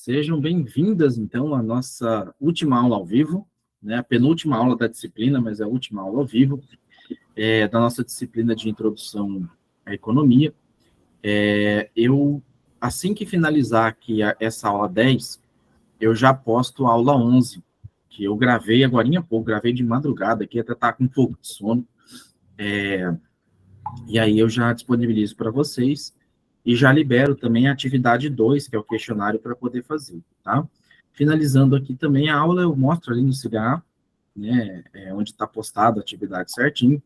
Sejam bem-vindas, então, à nossa última aula ao vivo, né? A penúltima aula da disciplina, mas é a última aula ao vivo, da nossa disciplina de Introdução à Economia. Assim que finalizar aqui essa aula 10, eu já posto a aula 11, que eu gravei agora há pouco, gravei de madrugada aqui, até tá com um pouco de sono, e aí eu já disponibilizo para vocês, e já libero também a atividade 2, que é o questionário para poder fazer, tá? Finalizando aqui também a aula, eu mostro ali no CDA, né, onde está postada a atividade certinho,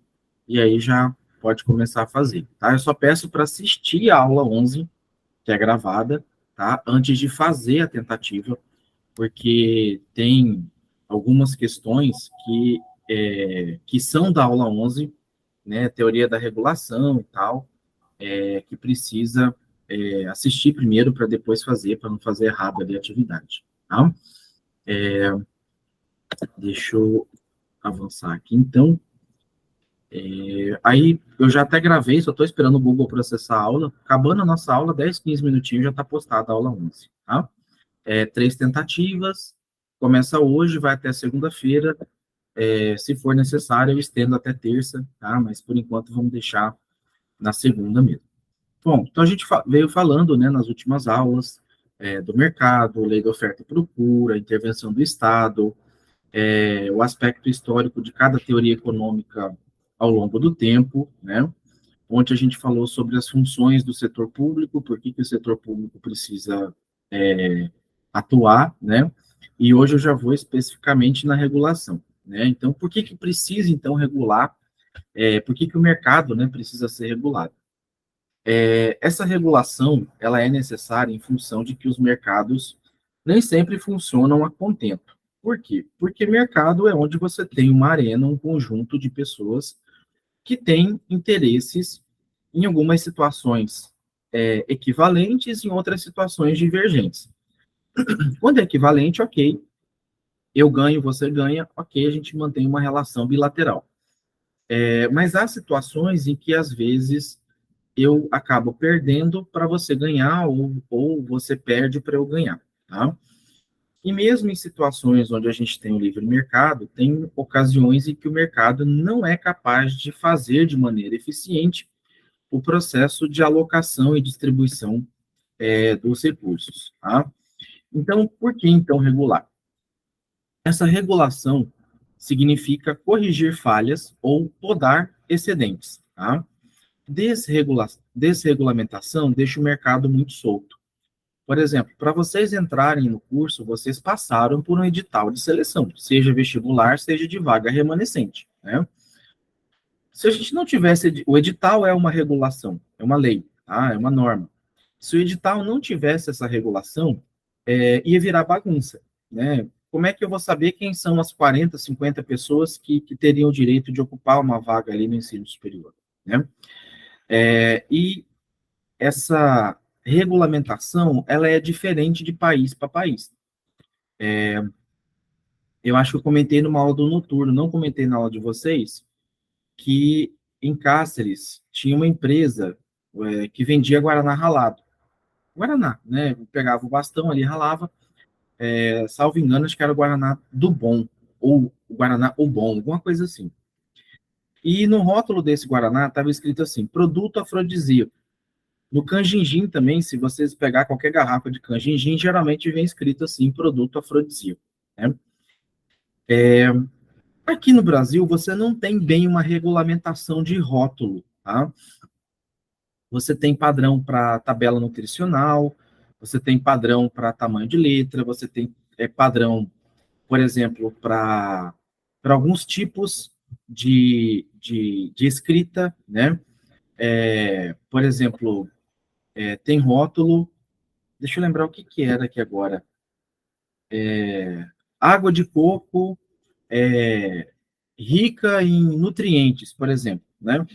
e aí já pode começar a fazer, tá? Eu só peço para assistir a aula 11, que é gravada, tá? Antes de fazer a tentativa, porque tem algumas questões que são da aula 11, né, teoria da regulação e tal, que precisa assistir primeiro para depois fazer, para não fazer errado ali a atividade, tá? Deixa eu avançar aqui, então. Aí eu já até gravei, só estou esperando o Google processar a aula. Acabando a nossa aula, 10, 15 minutinhos, já está postada a aula 11, tá? 3 tentativas, começa hoje, vai até segunda-feira. Se for necessário, eu estendo até terça, tá? Mas por enquanto vamos deixar na segunda mesmo. Bom, então a gente veio falando, né, nas últimas aulas, do mercado, lei da oferta e procura, intervenção do Estado, o aspecto histórico de cada teoria econômica ao longo do tempo, né? Onde a gente falou sobre as funções do setor público, por que o setor público precisa atuar, né? E hoje eu já vou especificamente na regulação, né? Então, por que precisa, então, regular? Por que o mercado, né, precisa ser regulado? Essa regulação, ela é necessária em função de que os mercados nem sempre funcionam a contento. Por quê? Porque mercado é onde você tem uma arena, um conjunto de pessoas que têm interesses em algumas situações equivalentes, em outras situações divergentes. Quando é equivalente, ok, eu ganho, você ganha, ok, a gente mantém uma relação bilateral. Mas há situações em que, às vezes, eu acabo perdendo para você ganhar, ou você perde para eu ganhar, tá? E mesmo em situações onde a gente tem o livre mercado, tem ocasiões em que o mercado não é capaz de fazer de maneira eficiente o processo de alocação e distribuição dos recursos, tá? Então, por que então regular? Essa regulação significa corrigir falhas ou podar excedentes, tá? Desregulamentação deixa o mercado muito solto. Por exemplo, para vocês entrarem no curso, vocês passaram por um edital de seleção, seja vestibular, seja de vaga remanescente, né? Se a gente não tivesse, o edital é uma regulação, é uma lei, tá? É uma norma. Se o edital não tivesse essa regulação, ia virar bagunça, né? Como é que eu vou saber quem são as 40, 50 pessoas que teriam o direito de ocupar uma vaga ali no ensino superior, né? E essa regulamentação, ela é diferente de país para país. Eu acho que eu comentei numa aula do noturno, não comentei na aula de vocês, que em Cáceres tinha uma empresa que vendia Guaraná ralado. Guaraná, né? Eu pegava o bastão ali, ralava, salvo engano, acho que era o Guaraná do Bom, ou o Guaraná o Bom, alguma coisa assim. E no rótulo desse Guaraná estava escrito assim, produto afrodisíaco. No canjinjim também, se vocês pegar qualquer garrafa de canjinjim, geralmente vem escrito assim, produto afrodisíaco, né? Aqui no Brasil, você não tem bem uma regulamentação de rótulo, tá? Você tem padrão para tabela nutricional, você tem padrão para tamanho de letra, você tem padrão, por exemplo, para alguns tipos de escrita, né? Por exemplo, tem rótulo, deixa eu lembrar o que era aqui agora. Água de coco rica em nutrientes, por exemplo, né?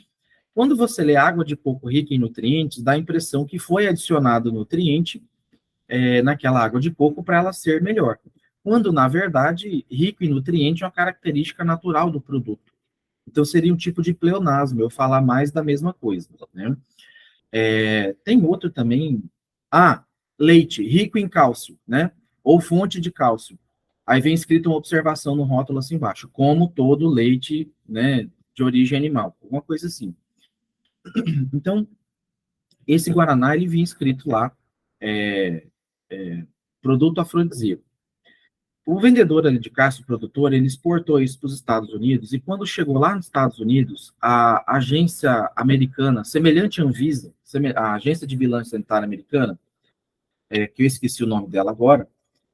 Quando você lê água de coco rica em nutrientes, dá a impressão que foi adicionado nutriente naquela água de coco para ela ser melhor. Quando, na verdade, rico em nutriente é uma característica natural do produto. Então, seria um tipo de pleonasmo, eu falar mais da mesma coisa, né? Tem outro também. leite rico em cálcio, né? Ou fonte de cálcio. Aí vem escrito uma observação no rótulo assim embaixo, como todo leite, né, de origem animal, alguma coisa assim. Então, esse guaraná, ele vinha escrito lá, é, produto afrodisíaco. O vendedor ali de caça, o produtor, ele exportou isso para os Estados Unidos, e quando chegou lá nos Estados Unidos, a agência americana, semelhante à Anvisa, a agência de vigilância sanitária americana, que eu esqueci o nome dela agora,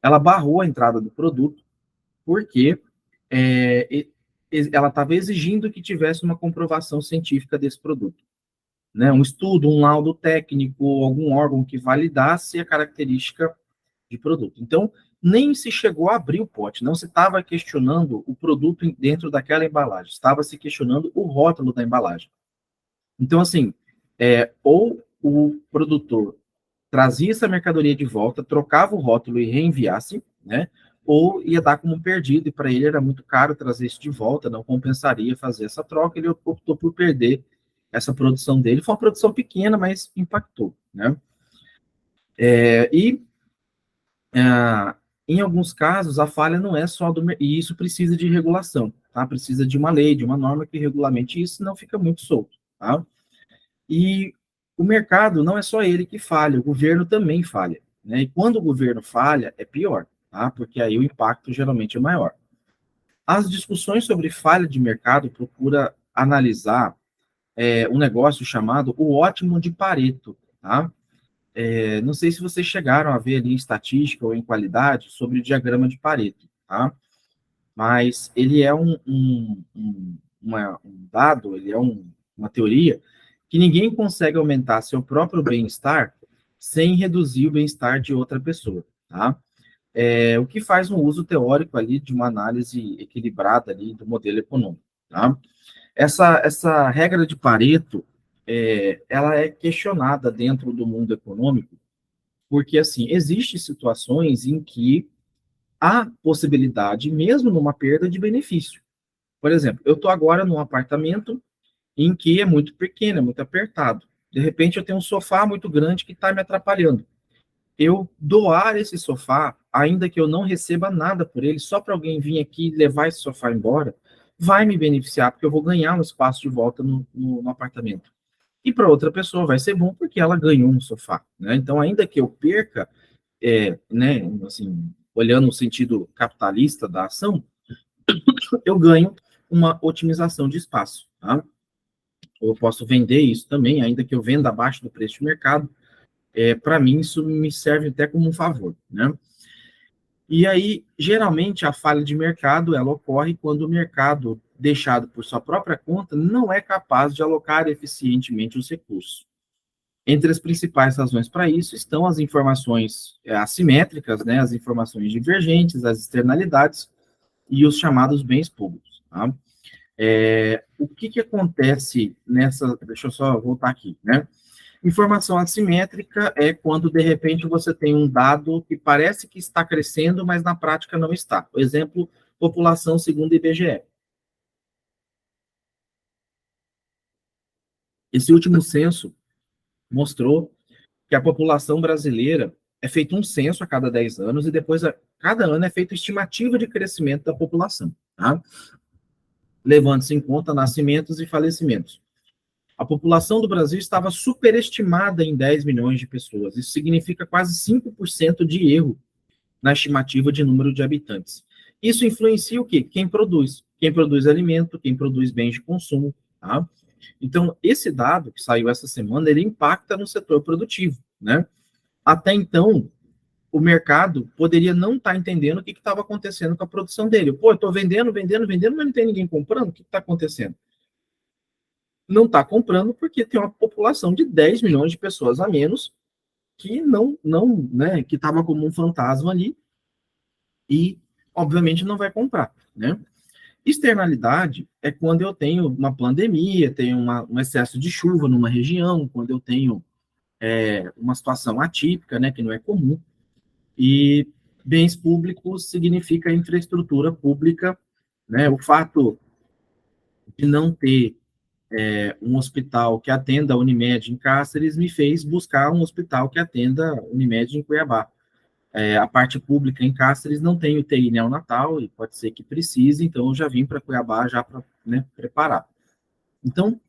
ela barrou a entrada do produto, porque ela estava exigindo que tivesse uma comprovação científica desse produto, né? Um estudo, um laudo técnico, algum órgão que validasse a característica de produto. Então, nem se chegou a abrir o pote, não se estava questionando o produto dentro daquela embalagem, estava se questionando o rótulo da embalagem. Então, assim, ou o produtor trazia essa mercadoria de volta, trocava o rótulo e reenviasse, né? Ou ia dar como perdido, e para ele era muito caro trazer isso de volta, não compensaria fazer essa troca, ele optou por perder essa produção dele. Foi uma produção pequena, mas impactou, né? E em alguns casos, a falha não é só do... E isso precisa de regulação, tá? Precisa de uma lei, de uma norma que regulamente isso, senão fica muito solto, tá? E o mercado não é só ele que falha, o governo também falha, né? E quando o governo falha, é pior, tá? Porque aí o impacto geralmente é maior. As discussões sobre falha de mercado procura analisar um negócio chamado o ótimo de Pareto, tá? Não sei se vocês chegaram a ver ali em estatística ou em qualidade sobre o diagrama de Pareto, tá? Mas ele é um dado, ele é uma teoria que ninguém consegue aumentar seu próprio bem-estar sem reduzir o bem-estar de outra pessoa, tá? O que faz um uso teórico ali de uma análise equilibrada ali do modelo econômico, tá? Essa regra de Pareto, ela é questionada dentro do mundo econômico, porque, assim, existem situações em que há possibilidade, mesmo numa perda de benefício. Por exemplo, eu estou agora num apartamento em que é muito pequeno, é muito apertado. De repente, eu tenho um sofá muito grande que está me atrapalhando. Eu doar esse sofá, ainda que eu não receba nada por ele, só para alguém vir aqui e levar esse sofá embora, vai me beneficiar, porque eu vou ganhar um espaço de volta no apartamento. E para outra pessoa vai ser bom, porque ela ganhou um sofá, né? Então, ainda que eu perca, né, assim, olhando no sentido capitalista da ação, eu ganho uma otimização de espaço, tá? Eu posso vender isso também, ainda que eu venda abaixo do preço de mercado, para mim isso me serve até como um favor, né? E aí, geralmente, a falha de mercado, ela ocorre quando o mercado, deixado por sua própria conta, não é capaz de alocar eficientemente os recursos. Entre as principais razões para isso estão as informações assimétricas, né, as informações divergentes, as externalidades e os chamados bens públicos. Tá? O que acontece nessa... Deixa eu só voltar aqui, né? Informação assimétrica é quando, de repente, você tem um dado que parece que está crescendo, mas na prática não está. Por exemplo, população segundo o IBGE. Esse último censo mostrou que a população brasileira é feito um censo a cada 10 anos e depois, a cada ano, é feita estimativa de crescimento da população, tá? Levando-se em conta nascimentos e falecimentos. A população do Brasil estava superestimada em 10 milhões de pessoas. Isso significa quase 5% de erro na estimativa de número de habitantes. Isso influencia o quê? Quem produz. Quem produz alimento, quem produz bens de consumo, tá? Então, esse dado que saiu essa semana, ele impacta no setor produtivo, né? Até então, o mercado poderia não estar entendendo o que estava acontecendo com a produção dele. Pô, eu estou vendendo, vendendo, vendendo, mas não tem ninguém comprando, o que está acontecendo? Não está comprando porque tem uma população de 10 milhões de pessoas a menos que não, né, que estava como um fantasma ali e, obviamente, não vai comprar, né? Externalidade é quando eu tenho uma pandemia, tenho um excesso de chuva numa região, quando eu tenho uma situação atípica, né, que não é comum. E bens públicos significa infraestrutura pública, né? O fato de não ter um hospital que atenda a Unimed em Cáceres me fez buscar um hospital que atenda a Unimed em Cuiabá. A parte pública em Cáceres não tem UTI neonatal e pode ser que precise, então eu já vim para Cuiabá já para, né, preparar. Então,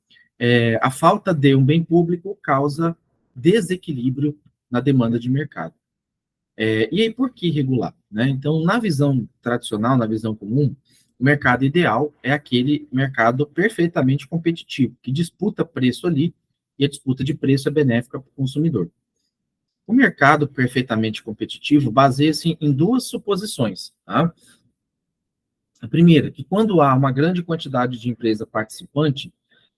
a falta de um bem público causa desequilíbrio na demanda de mercado. E aí, por que regular? Né? Então, na visão tradicional, na visão comum, o mercado ideal é aquele mercado perfeitamente competitivo, que disputa preço ali, e a disputa de preço é benéfica para o consumidor. O mercado perfeitamente competitivo baseia-se em duas suposições. Tá? A primeira, que quando há uma grande quantidade de empresa participante,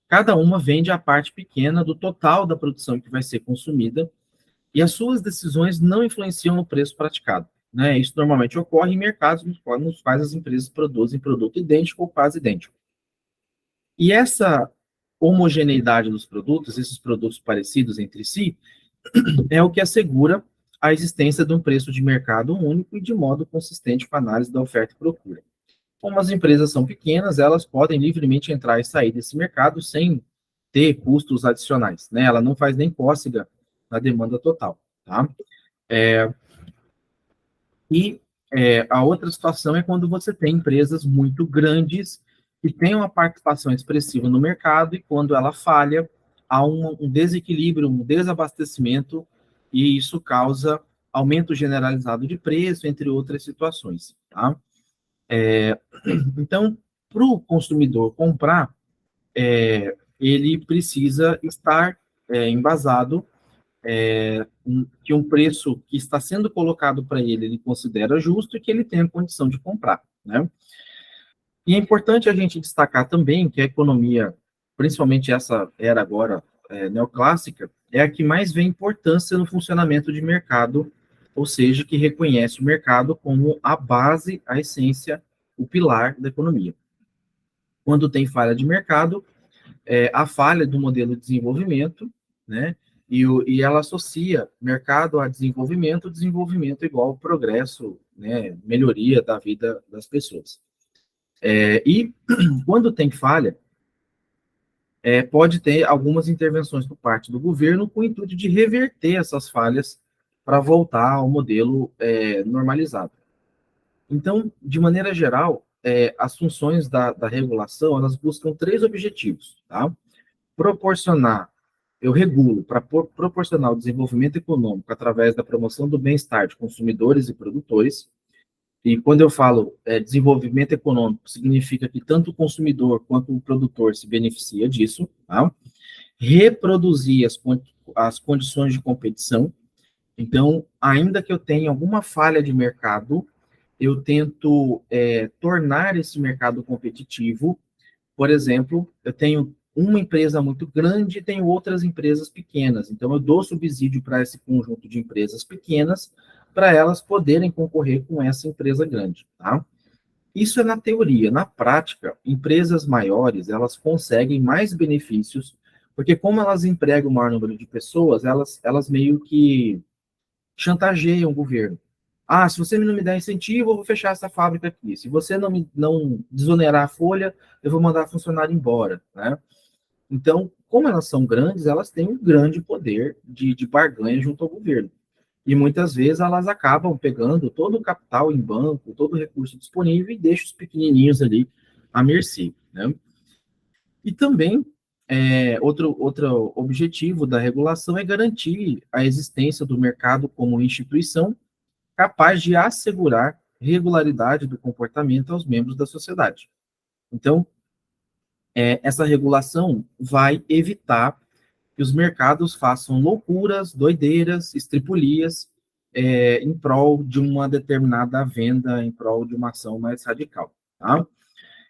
cada uma vende a parte pequena do total da produção que vai ser consumida e as suas decisões não influenciam no preço praticado. Né? Isso normalmente ocorre em mercados nos quais as empresas produzem produto idêntico ou quase idêntico. E essa homogeneidade dos produtos, esses produtos parecidos entre si, é o que assegura a existência de um preço de mercado único e de modo consistente com a análise da oferta e procura. Como as empresas são pequenas, elas podem livremente entrar e sair desse mercado sem ter custos adicionais, né? Ela não faz nem cócega na demanda total, tá? É, a outra situação é quando você tem empresas muito grandes que têm uma participação expressiva no mercado e quando ela falha, há um desequilíbrio, um desabastecimento e isso causa aumento generalizado de preço, entre outras situações, tá? Então, para o consumidor comprar, ele precisa estar embasado que um preço que está sendo colocado para ele, ele considera justo e que ele tem a condição de comprar, né? E é importante a gente destacar também que a economia, principalmente essa era agora neoclássica, é a que mais vê importância no funcionamento de mercado, ou seja, que reconhece o mercado como a base, a essência, o pilar da economia. Quando tem falha de mercado, a falha do modelo de desenvolvimento, né? E ela associa mercado a desenvolvimento igual progresso, né? Melhoria da vida das pessoas. E quando tem falha, pode ter algumas intervenções por parte do governo com o intuito de reverter essas falhas para voltar ao modelo normalizado. Então, de maneira geral, as funções da regulação, elas buscam três objetivos, tá? Proporcionar, eu regulo para proporcionar o desenvolvimento econômico através da promoção do bem-estar de consumidores e produtores. E quando eu falo desenvolvimento econômico, significa que tanto o consumidor quanto o produtor se beneficia disso, tá? Reproduzir as condições de competição. Então, ainda que eu tenha alguma falha de mercado, eu tento tornar esse mercado competitivo. Por exemplo, eu tenho uma empresa muito grande e tenho outras empresas pequenas. Então, eu dou subsídio para esse conjunto de empresas pequenas para elas poderem concorrer com essa empresa grande, tá? Isso é na teoria. Na prática, empresas maiores, elas conseguem mais benefícios, porque como elas empregam o maior número de pessoas, elas meio que chantageiam o governo. Ah, se você não me der incentivo, eu vou fechar essa fábrica aqui. Se você não desonerar a folha, eu vou mandar funcionário embora, né? Então, como elas são grandes, elas têm um grande poder de barganha junto ao governo. E muitas vezes elas acabam pegando todo o capital em banco, todo o recurso disponível e deixam os pequenininhos ali à mercê, né? E também, outro objetivo da regulação é garantir a existência do mercado como instituição capaz de assegurar regularidade do comportamento aos membros da sociedade. Então, essa regulação vai evitar que os mercados façam loucuras, doideiras, estripulias, em prol de uma determinada venda, em prol de uma ação mais radical. Tá?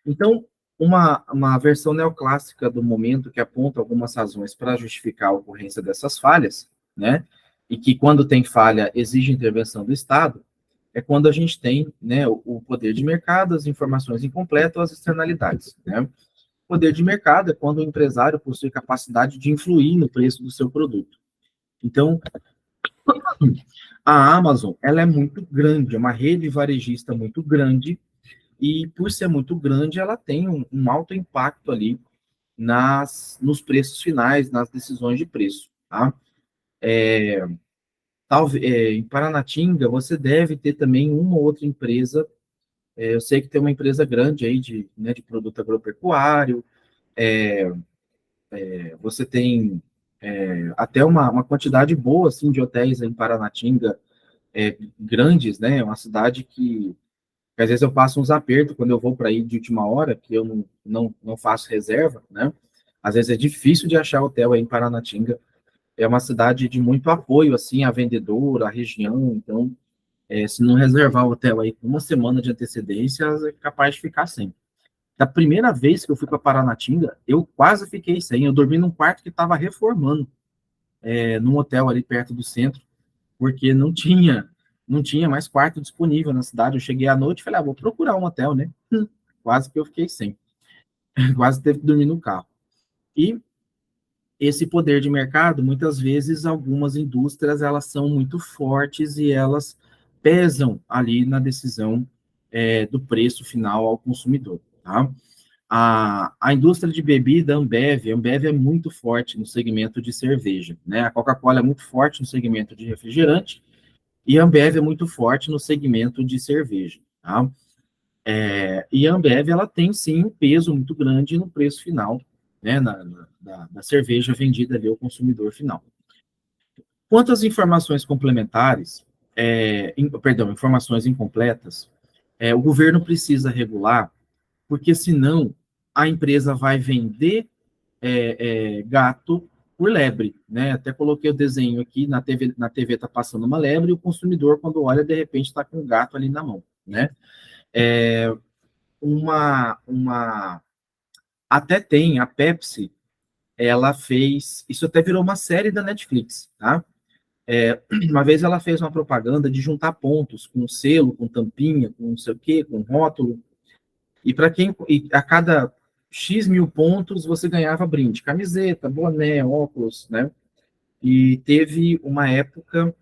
Então, uma versão neoclássica do momento que aponta algumas razões para justificar a ocorrência dessas falhas, né, e que quando tem falha exige intervenção do Estado, é quando a gente tem, né, o poder de mercado, as informações incompletas, as externalidades, né? Poder de mercado é quando o empresário possui capacidade de influir no preço do seu produto. Então, a Amazon, ela é muito grande, é uma rede varejista muito grande, e por ser muito grande, ela tem um alto impacto ali nos preços finais, nas decisões de preço, tá? Talvez, em Paranatinga, você deve ter também uma ou outra empresa, eu sei que tem uma empresa grande aí de produto agropecuário, você tem até uma quantidade boa, assim, de hotéis em Paranatinga, grandes, né? É uma cidade que às vezes eu passo uns apertos quando eu vou para ir de última hora, que eu não faço reserva, né? Às vezes é difícil de achar hotel aí em Paranatinga. É uma cidade de muito apoio, assim, à vendedora, à região. Então, se não reservar o hotel aí com uma semana de antecedência, é capaz de ficar sem. Da primeira vez que eu fui para Paranatinga, eu quase fiquei sem. Eu dormi num quarto que estava reformando, num hotel ali perto do centro, porque não tinha mais quarto disponível na cidade. Eu cheguei à noite e falei, vou procurar um hotel, né? Quase que eu fiquei sem. Quase teve que dormir no carro. E esse poder de mercado, muitas vezes, algumas indústrias, elas são muito fortes e elas pesam ali na decisão do preço final ao consumidor, tá? A indústria de bebida, a Ambev é muito forte no segmento de cerveja, né? A Coca-Cola é muito forte no segmento de refrigerante e a Ambev é muito forte no segmento de cerveja, tá? E a Ambev, ela tem, sim, um peso muito grande no preço final, né, da cerveja vendida ali ao consumidor final. Quanto às informações complementares, informações incompletas, o governo precisa regular, porque senão a empresa vai vender gato por lebre, né? Até coloquei o desenho aqui, na TV está passando uma lebre, e o consumidor, quando olha, de repente está com um gato ali na mão, né? Até tem, a Pepsi, ela fez, isso até virou uma série da Netflix, tá? Uma vez ela fez uma propaganda de juntar pontos, com selo, com tampinha, com não sei o quê, com rótulo, e a cada X mil pontos você ganhava brinde, camiseta, boné, óculos, né? E teve uma época,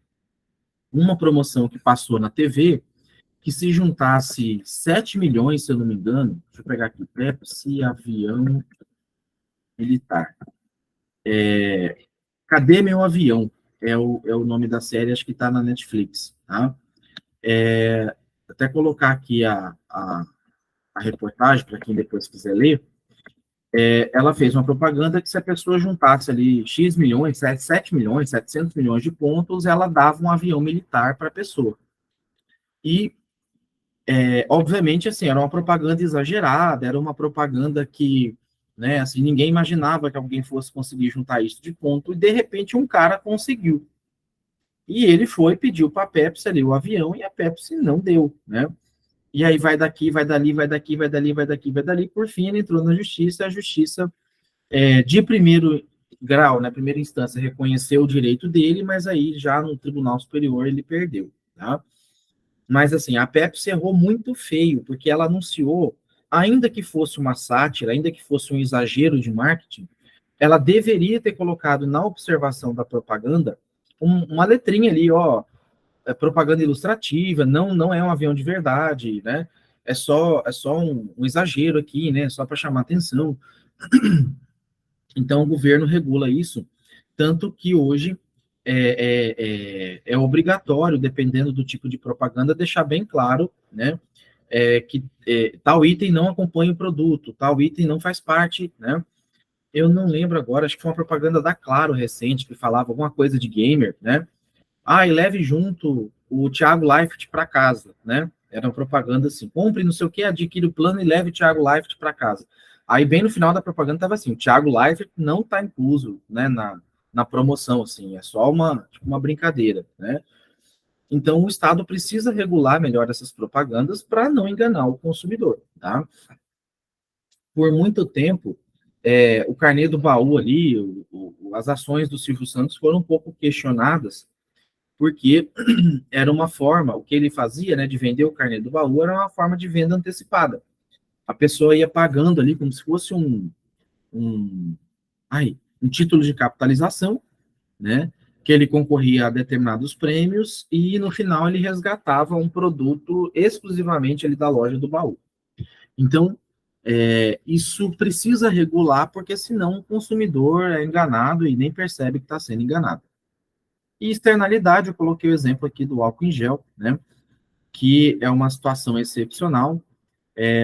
uma promoção que passou na TV, que se juntasse 7 milhões, se eu não me engano, deixa eu pegar aqui, Pepsi, avião militar. Cadê Meu Avião? É o nome da série, acho que está na Netflix, tá? Até colocar aqui a reportagem, para quem depois quiser ler. Ela fez uma propaganda que se a pessoa juntasse ali X milhões, 7 milhões, 700 milhões de pontos, ela dava um avião militar para a pessoa. E, obviamente, assim, era uma propaganda exagerada, era uma propaganda que, né, assim, ninguém imaginava que alguém fosse conseguir juntar isso de ponto, e de repente um cara conseguiu. E ele foi, pediu para a Pepsi ali o avião, e a Pepsi não deu, né? E aí vai daqui, vai dali, vai daqui, vai dali, vai daqui, vai dali. Por fim, ele entrou na justiça, e a justiça, de primeiro grau, na primeira instância, reconheceu o direito dele, mas aí já no Tribunal Superior ele perdeu, tá? Mas assim, a Pepsi errou muito feio, porque ela anunciou, ainda que fosse uma sátira, ainda que fosse um exagero de marketing, ela deveria ter colocado na observação da propaganda uma letrinha ali, ó, propaganda ilustrativa, não é um avião de verdade, né? É só um exagero aqui, né? Só para chamar atenção. Então, o governo regula isso, tanto que hoje é obrigatório, dependendo do tipo de propaganda, deixar bem claro, né? Que tal item não acompanha o produto, tal item não faz parte, né? Eu não lembro agora, acho que foi uma propaganda da Claro recente, que falava alguma coisa de gamer, né? E leve junto o Thiago Leifert para casa, né? Era uma propaganda assim, compre não sei o que, adquire o plano e leve o Thiago Leifert para casa. Aí, bem no final da propaganda, estava assim, o Thiago Leifert não está incluso, né, na promoção, assim, é só uma brincadeira, né? Então, o Estado precisa regular melhor essas propagandas para não enganar o consumidor, tá? Por muito tempo, o carnê do baú ali, as ações do Silvio Santos foram um pouco questionadas, porque era uma forma, o que ele fazia, né, de vender o carnê do baú, era uma forma de venda antecipada. A pessoa ia pagando ali como se fosse um, um título de capitalização, né, que ele concorria a determinados prêmios e no final ele resgatava um produto exclusivamente ali da loja do baú. Então, Isso precisa regular, porque senão o consumidor é enganado e nem percebe que está sendo enganado. E externalidade, eu coloquei o exemplo aqui do álcool em gel, né? Que é uma situação excepcional.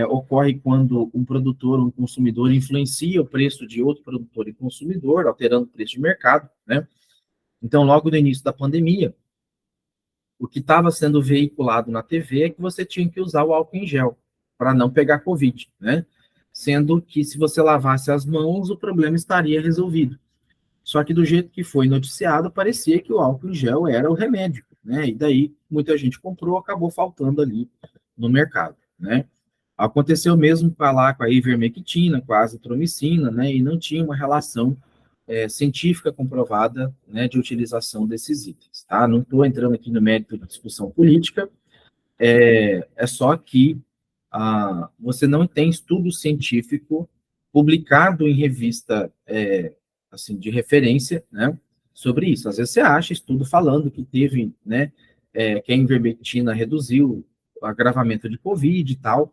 Ocorre quando um produtor, um consumidor influencia o preço de outro produtor e consumidor, alterando o preço de mercado, né? Então, logo no início da pandemia, o que estava sendo veiculado na TV é que você tinha que usar o álcool em gel para não pegar Covid, né? Sendo que se você lavasse as mãos, o problema estaria resolvido. Só que do jeito que foi noticiado, parecia que o álcool em gel era o remédio, né? E daí muita gente comprou, acabou faltando ali no mercado, né? Aconteceu mesmo lá com a ivermectina, com a azitromicina, né? E não tinha uma relação científica comprovada, né, de utilização desses itens, tá? Não estou entrando aqui no mérito da discussão política, é só que você não tem estudo científico publicado em revista assim, de referência, né, sobre isso. Às vezes você acha estudo falando que teve, né, que a ivermectina reduziu o agravamento de Covid e tal,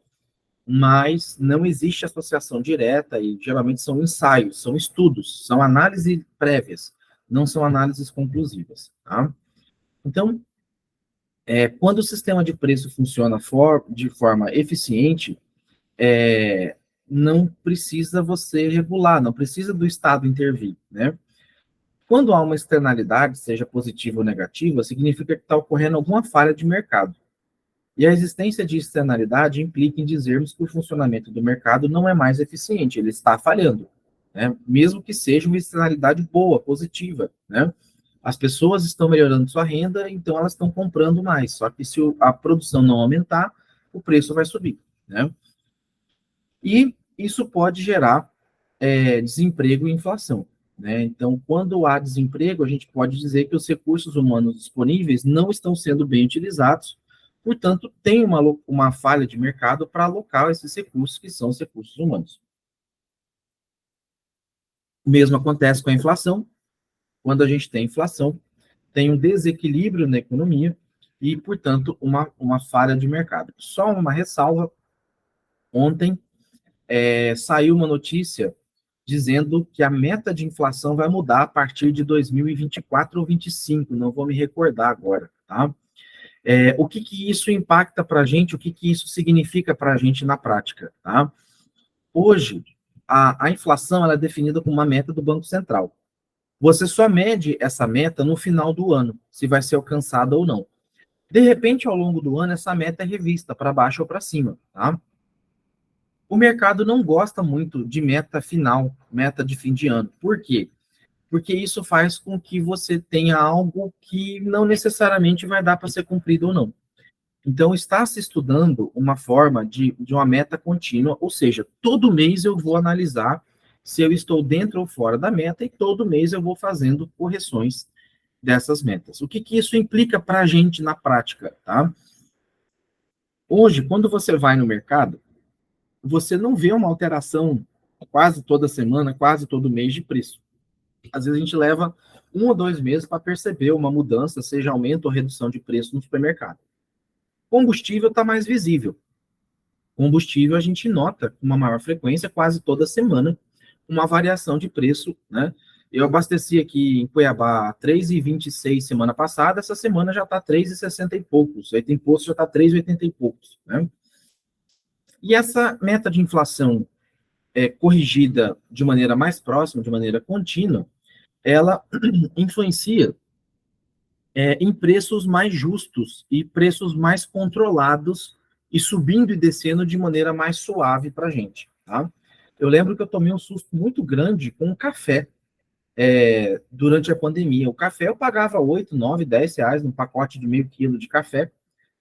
mas não existe associação direta e geralmente são ensaios, são estudos, são análises prévias, não são análises conclusivas, tá? Então, quando o sistema de preço funciona de forma eficiente, não precisa você regular, não precisa do Estado intervir, né? Quando há uma externalidade, seja positiva ou negativa, significa que está ocorrendo alguma falha de mercado. E a existência de externalidade implica em dizermos que o funcionamento do mercado não é mais eficiente, ele está falhando, né? Mesmo que seja uma externalidade boa, positiva, né? As pessoas estão melhorando sua renda, então elas estão comprando mais. Só que se a produção não aumentar, o preço vai subir, né? E isso pode gerar desemprego e inflação, né? Então, quando há desemprego, a gente pode dizer que os recursos humanos disponíveis não estão sendo bem utilizados, portanto, tem uma falha de mercado para alocar esses recursos, que são os recursos humanos. O mesmo acontece com a inflação. Quando a gente tem inflação, tem um desequilíbrio na economia e, portanto, uma falha de mercado. Só uma ressalva: ontem saiu uma notícia dizendo que a meta de inflação vai mudar a partir de 2024 ou 2025, não vou me recordar agora, tá? O que isso impacta para a gente, o que isso significa para a gente na prática, tá? Hoje, a inflação ela é definida como uma meta do Banco Central. Você só mede essa meta no final do ano, se vai ser alcançada ou não. De repente, ao longo do ano, essa meta é revista para baixo ou para cima, tá? O mercado não gosta muito de meta final, meta de fim de ano. Por quê? Porque isso faz com que você tenha algo que não necessariamente vai dar para ser cumprido ou não. Então, está se estudando uma forma de uma meta contínua, ou seja, todo mês eu vou analisar se eu estou dentro ou fora da meta e todo mês eu vou fazendo correções dessas metas. O que isso implica para a gente na prática, tá? Hoje, quando você vai no mercado, você não vê uma alteração quase toda semana, quase todo mês de preço. Às vezes a gente leva 1 ou 2 meses para perceber uma mudança, seja aumento ou redução de preço no supermercado. Combustível está mais visível. Combustível a gente nota com uma maior frequência, quase toda semana, uma variação de preço, né? Eu abasteci aqui em Cuiabá 3,26 semana passada, essa semana já está 3,60 e poucos, aí tem posto já está 3,80 e poucos, né? E essa meta de inflação corrigida de maneira mais próxima, de maneira contínua, ela influencia em preços mais justos e preços mais controlados e subindo e descendo de maneira mais suave para a gente, tá? Eu lembro que eu tomei um susto muito grande com o café durante a pandemia. O café eu pagava 8, 9, 10 reais num pacote de meio quilo de café.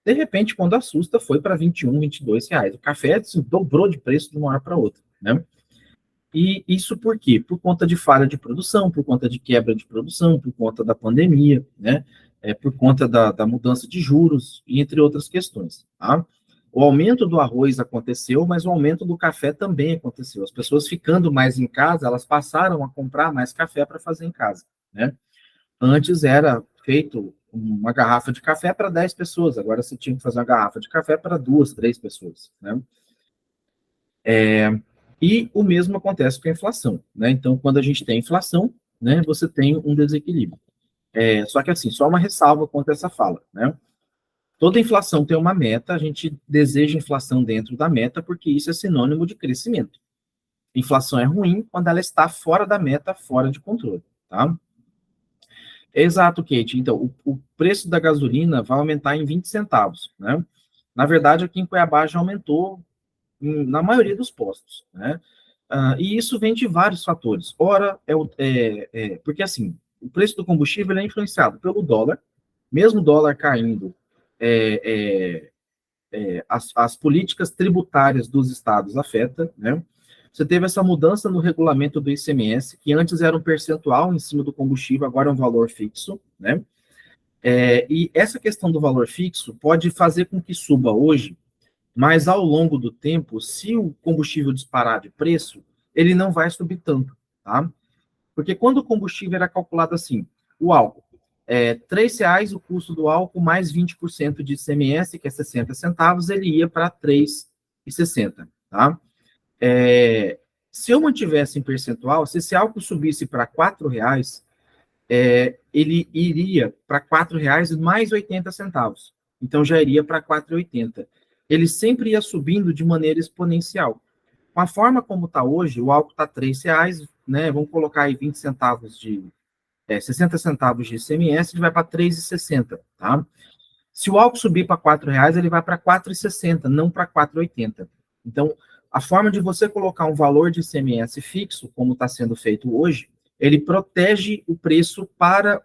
De repente, quando assusta, foi para 21, 22 reais. O café assim, dobrou de preço de uma hora para outra, né? E isso por quê? Por conta de falha de produção, por conta de quebra de produção, por conta da pandemia, né? Por conta da mudança de juros, entre outras questões. Tá? O aumento do arroz aconteceu, mas o aumento do café também aconteceu. As pessoas ficando mais em casa, elas passaram a comprar mais café para fazer em casa. Né? Antes era feito uma garrafa de café para 10 pessoas, agora você tinha que fazer uma garrafa de café para 2, 3 pessoas. Né? E o mesmo acontece com a inflação, né? Então, quando a gente tem inflação, né, você tem um desequilíbrio. Só que assim, só uma ressalva contra essa fala, né? Toda inflação tem uma meta, a gente deseja inflação dentro da meta, porque isso é sinônimo de crescimento. Inflação é ruim quando ela está fora da meta, fora de controle, tá? Exato, Kate. Então, o preço da gasolina vai aumentar em 20 centavos, né? Na verdade, aqui em Cuiabá já aumentou na maioria dos postos, né? E isso vem de vários fatores. Ora, porque assim, o preço do combustível é influenciado pelo dólar, mesmo o dólar caindo, é, as políticas tributárias dos estados afetam, né? Você teve essa mudança no regulamento do ICMS, que antes era um percentual em cima do combustível, agora é um valor fixo, né? E essa questão do valor fixo pode fazer com que suba hoje, mas ao longo do tempo, se o combustível disparar de preço, ele não vai subir tanto, tá? Porque quando o combustível era calculado assim, o álcool, R$ 3 o custo do álcool mais 20% de ICMS, que é 60 centavos, ele ia para 3,60, tá? Se eu mantivesse em percentual, se esse álcool subisse para R$ 4, ele iria para R$ 4 mais 80 centavos. Então já iria para 4,80. Ele sempre ia subindo de maneira exponencial. Com a forma como está hoje, o álcool está R$ 3, né? Vamos colocar aí 20 centavos 60 centavos de ICMS, ele vai para 3,60, tá? Se o álcool subir para R$ 4, ele vai para 4,60, não para 4,80. Então, a forma de você colocar um valor de ICMS fixo, como está sendo feito hoje, ele protege o preço para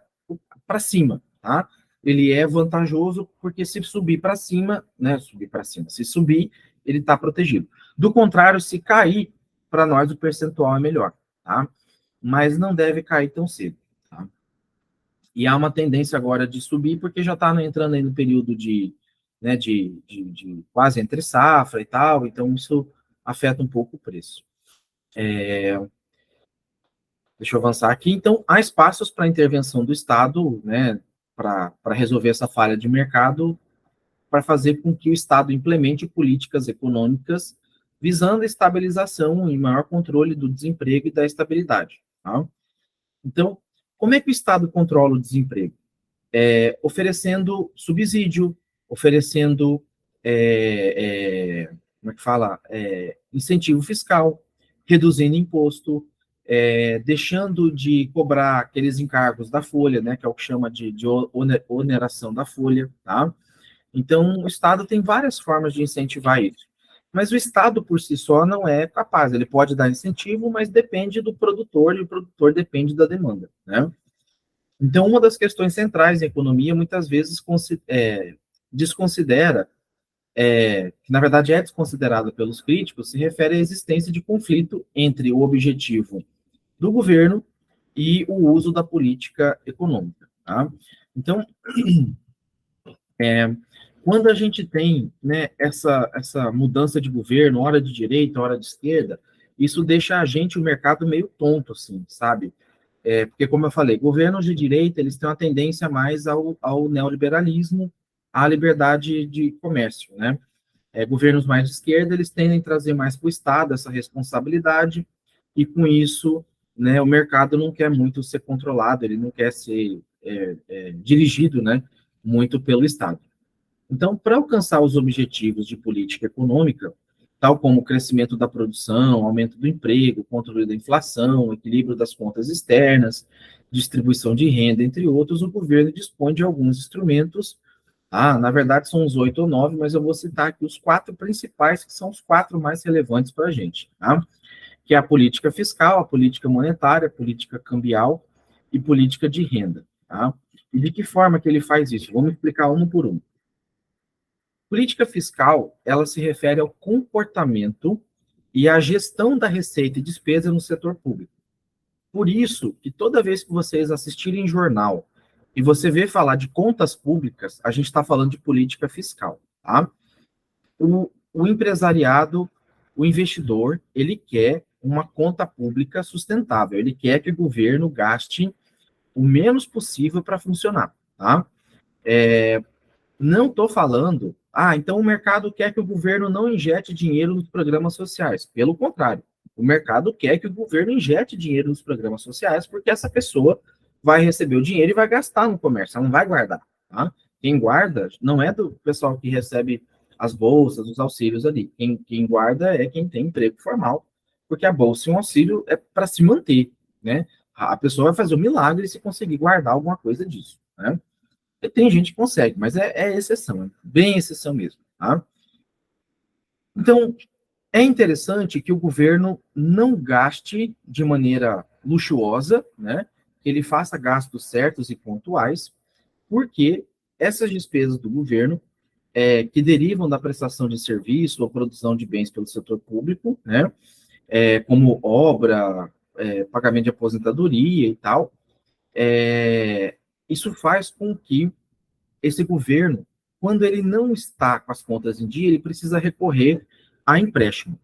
cima, tá? Ele é vantajoso porque se subir para cima, né? Se subir, ele está protegido. Do contrário, se cair, para nós o percentual é melhor, tá? Mas não deve cair tão cedo, tá? E há uma tendência agora de subir, porque já está entrando aí no período né, de quase entre safra e tal, então isso afeta um pouco o preço. Deixa eu avançar aqui. Então, há espaços para intervenção do Estado, né, para resolver essa falha de mercado, para fazer com que o Estado implemente políticas econômicas visando a estabilização e maior controle do desemprego e da estabilidade. Tá? Então, como é que o Estado controla o desemprego? Oferecendo subsídio, oferecendo, como é que fala? Incentivo fiscal, reduzindo imposto, deixando de cobrar aqueles encargos da folha, né, que é o que chama de oneração da folha, tá? Então, o Estado tem várias formas de incentivar isso. Mas o Estado, por si só, não é capaz. Ele pode dar incentivo, mas depende do produtor, e o produtor depende da demanda, né? Então, uma das questões centrais em economia, muitas vezes, desconsidera, que na verdade é desconsiderada pelos críticos, se refere à existência de conflito entre o objetivo do governo e o uso da política econômica. Tá? Então, quando a gente tem, né, essa mudança de governo, hora de direita, hora de esquerda, isso deixa a gente, o mercado, meio tonto, assim, sabe? Porque, como eu falei, governos de direita, eles têm uma tendência mais ao neoliberalismo, à liberdade de comércio, né? Governos mais de esquerda, eles tendem a trazer mais para o Estado essa responsabilidade, e com isso, né, o mercado não quer muito ser controlado, ele não quer ser dirigido, né, muito pelo Estado. Então, para alcançar os objetivos de política econômica, tal como o crescimento da produção, aumento do emprego, controle da inflação, equilíbrio das contas externas, distribuição de renda, entre outros, o governo dispõe de alguns instrumentos. Na verdade, são uns 8 ou 9, mas eu vou citar aqui os 4 principais, que são os 4 mais relevantes para a gente, tá? Que é a política fiscal, a política monetária, a política cambial e política de renda, tá? E de que forma que ele faz isso? Vamos explicar um por um. Política fiscal, ela se refere ao comportamento e à gestão da receita e despesa no setor público. Por isso, que toda vez que vocês assistirem jornal e você vê falar de contas públicas, a gente está falando de política fiscal, tá? O empresariado, o investidor, ele quer uma conta pública sustentável, ele quer que o governo gaste o menos possível para funcionar, tá? Não estou falando Ah, então o mercado quer que o governo não injete dinheiro nos programas sociais. Pelo contrário, o mercado quer que o governo injete dinheiro nos programas sociais, porque essa pessoa vai receber o dinheiro e vai gastar no comércio, ela não vai guardar. Tá? Quem guarda não é do pessoal que recebe as bolsas, os auxílios ali. Quem guarda é quem tem emprego formal, porque a bolsa e o auxílio é para se manter, né? A pessoa vai fazer um milagre se conseguir guardar alguma coisa disso, né? E tem gente que consegue, mas é exceção, é bem exceção mesmo, tá? Então, é interessante que o governo não gaste de maneira luxuosa, né? Que ele faça gastos certos e pontuais, porque essas despesas do governo, que derivam da prestação de serviço ou produção de bens pelo setor público, né? Como obra, pagamento de aposentadoria e tal, isso faz com que esse governo, quando ele não está com as contas em dia, ele precisa recorrer a empréstimo.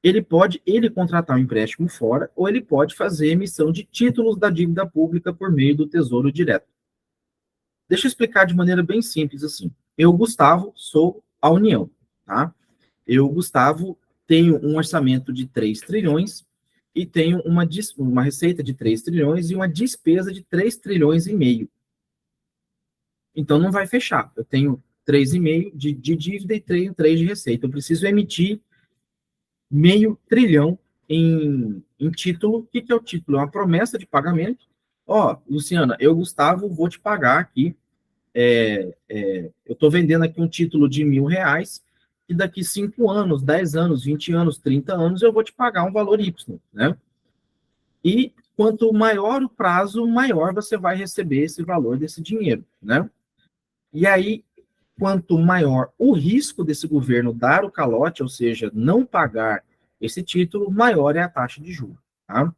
Ele pode contratar um empréstimo fora, ou ele pode fazer emissão de títulos da dívida pública por meio do Tesouro Direto. Deixa eu explicar de maneira bem simples assim. Eu, Gustavo, sou a União, tá? Eu, Gustavo, tenho um orçamento de 3 trilhões e tenho uma receita de 3 trilhões e uma despesa de 3 trilhões e meio. Então não vai fechar. Eu tenho 3,5 de dívida e tenho 3 de receita. Eu preciso emitir meio trilhão em título. O que é o título? É uma promessa de pagamento. Ó, Luciana, eu, Gustavo, vou te pagar aqui. Eu estou vendendo aqui um título de R$ 1.000 e daqui 5 anos, 10 anos, 20 anos, 30 anos, eu vou te pagar um valor Y, né? E quanto maior o prazo, maior você vai receber esse valor desse dinheiro, né? E aí, quanto maior o risco desse governo dar o calote, ou seja, não pagar esse título, maior é a taxa de juros. Tá?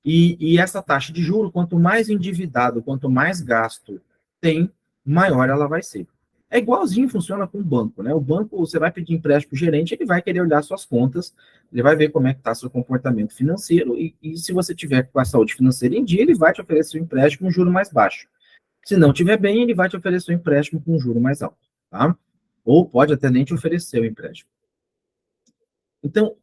E essa taxa de juros, quanto mais endividado, quanto mais gasto tem, maior ela vai ser. É igualzinho funciona com o banco, né? O banco, você vai pedir empréstimo pro gerente, ele vai querer olhar suas contas, ele vai ver como é que está seu comportamento financeiro, e se você tiver com a saúde financeira em dia, ele vai te oferecer um empréstimo com um juro mais baixo. Se não tiver bem, ele vai te oferecer um empréstimo com um juro mais alto, tá? Ou pode até nem te oferecer o empréstimo. Então,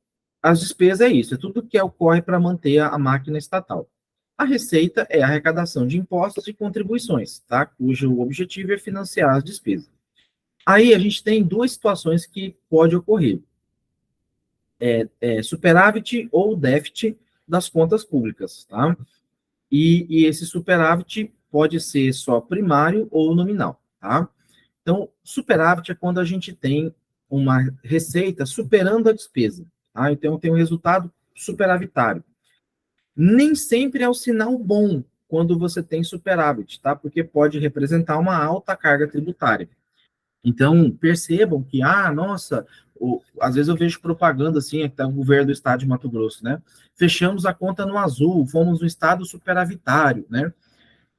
as despesas é isso, é tudo que ocorre para manter a máquina estatal. A receita é a arrecadação de impostos e contribuições, tá? Cujo objetivo é financiar as despesas. Aí a gente tem duas situações que pode ocorrer. Superávit ou déficit das contas públicas, tá? E esse superávit pode ser só primário ou nominal, tá? Então, superávit é quando a gente tem uma receita superando a despesa, tá? Então, tem um resultado superavitário. Nem sempre é um sinal bom quando você tem superávit, tá? Porque pode representar uma alta carga tributária. Então, percebam que, nossa, às vezes eu vejo propaganda assim, que tá o governo do estado de Mato Grosso, né? Fechamos a conta no azul, fomos no estado superavitário, né?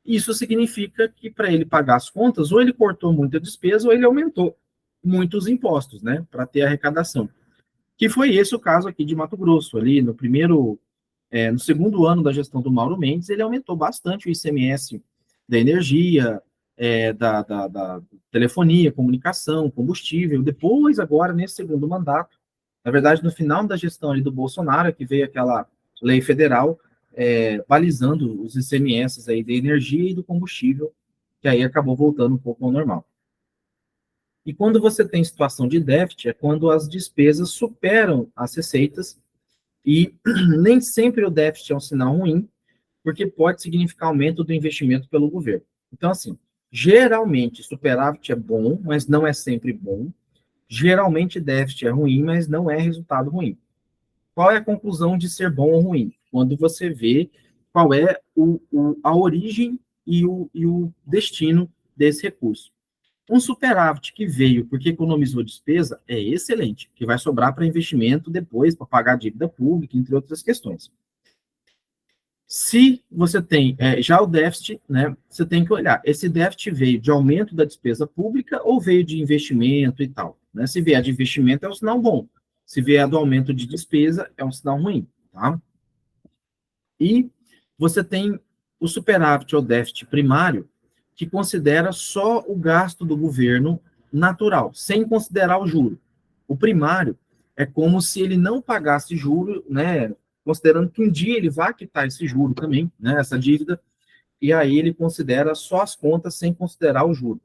Isso significa que para ele pagar as contas, ou ele cortou muita despesa, ou ele aumentou muitos impostos, né? Para ter arrecadação. Que foi esse o caso aqui de Mato Grosso, ali no segundo ano da gestão do Mauro Mendes, ele aumentou bastante o ICMS da energia, da telefonia, comunicação, combustível. Depois, agora, nesse segundo mandato, na verdade, no final da gestão ali do Bolsonaro, que veio aquela lei federal balizando os ICMS aí da energia e do combustível, que aí acabou voltando um pouco ao normal. E quando você tem situação de déficit, é quando as despesas superam as receitas, e nem sempre o déficit é um sinal ruim, porque pode significar aumento do investimento pelo governo. Então, assim, geralmente superávit é bom, mas não é sempre bom. Geralmente déficit é ruim, mas não é resultado ruim. Qual é a conclusão de ser bom ou ruim? Quando você vê qual é a origem e o destino desse recurso. Um superávit que veio porque economizou despesa é excelente, que vai sobrar para investimento depois, para pagar a dívida pública, entre outras questões. Se você tem já o déficit, né, você tem que olhar, esse déficit veio de aumento da despesa pública ou veio de investimento e tal? Né? Se vier de investimento, é um sinal bom. Se vier do aumento de despesa, é um sinal ruim. Tá? E você tem o superávit ou déficit primário, que considera só o gasto do governo natural, sem considerar o juro. O primário é como se ele não pagasse juro, né, considerando que um dia ele vai quitar esse juro também, né, essa dívida, e aí ele considera só as contas sem considerar o juro.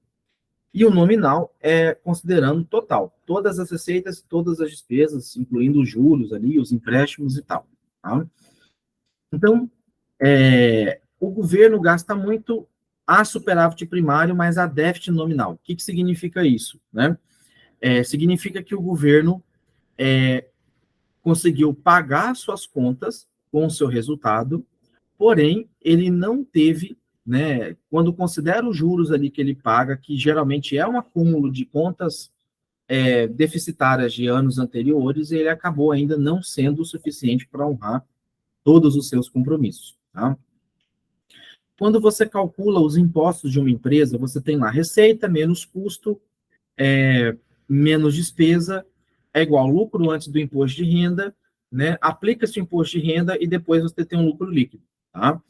E o nominal é considerando o total, todas as receitas, todas as despesas, incluindo os juros ali, os empréstimos e tal. Tá? Então, o governo gasta muito a superávit primário, mas a déficit nominal. O que significa isso? Né? Significa que o governo conseguiu pagar suas contas com o seu resultado, porém, ele não teve, né, quando considera os juros ali que ele paga, que geralmente é um acúmulo de contas deficitárias de anos anteriores, ele acabou ainda não sendo o suficiente para honrar todos os seus compromissos. Tá? Quando você calcula os impostos de uma empresa, você tem lá receita menos custo, menos despesa, é igual lucro antes do imposto de renda, né? Aplica-se o imposto de renda e depois você tem um lucro líquido. Tá?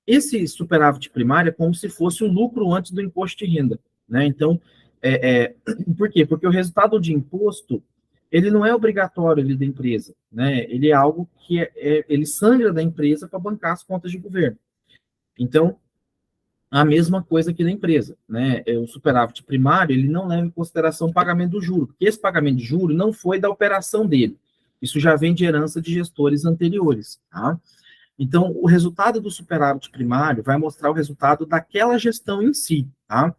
Esse superávit primário é como se fosse o lucro antes do imposto de renda. Né? Então, por quê? Porque o resultado de imposto ele não é obrigatório ali da empresa, né? Ele é algo que ele sangra da empresa para bancar as contas de governo. Então, a mesma coisa aqui na empresa, né? O superávit primário, ele não leva em consideração o pagamento do juro, porque esse pagamento de juro não foi da operação dele. Isso já vem de herança de gestores anteriores, tá? Então, o resultado do superávit primário vai mostrar o resultado daquela gestão em si, tá?